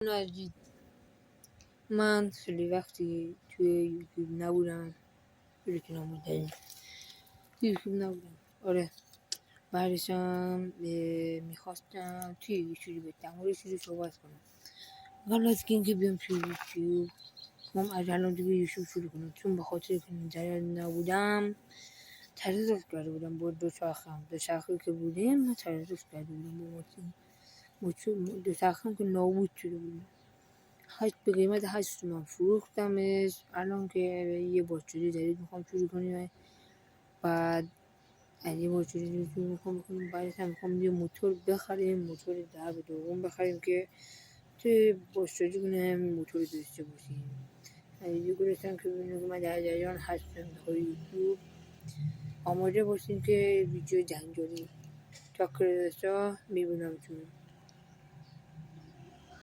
نجید، من خیلی وقتی توی یوتیوب نبودم. آره، بعدشم میخواستم توی یوتیوب در مورد چیزی صحبت کنم. قبل از اینکه بیام توی یوتیوب من از الان توی یوتیوب شروع کنم، چون به خاطر که جریان نبودم تصادف کرده بودم با دوچرخه‌ای که بودیم. من تصادف کرده بودم با دوچرخه‌ام که نابود شده بود. به قیمت 8 تومن فروختمش. الان که یه باتری جدید میخوام شروع کنیم، بعد یه باتری جدید میخوام بکنیم، بعدش هم میخوام یه موتور بخریم، موتور درب دوم بخریم که توی باشجوری کنه همین موتور داشته باشیم. یه گرفتم که ببینیم که من در جریان هستم در یوتیوب. آماده باشیم که ویدیو جنجالی تا کرسا میبینم چون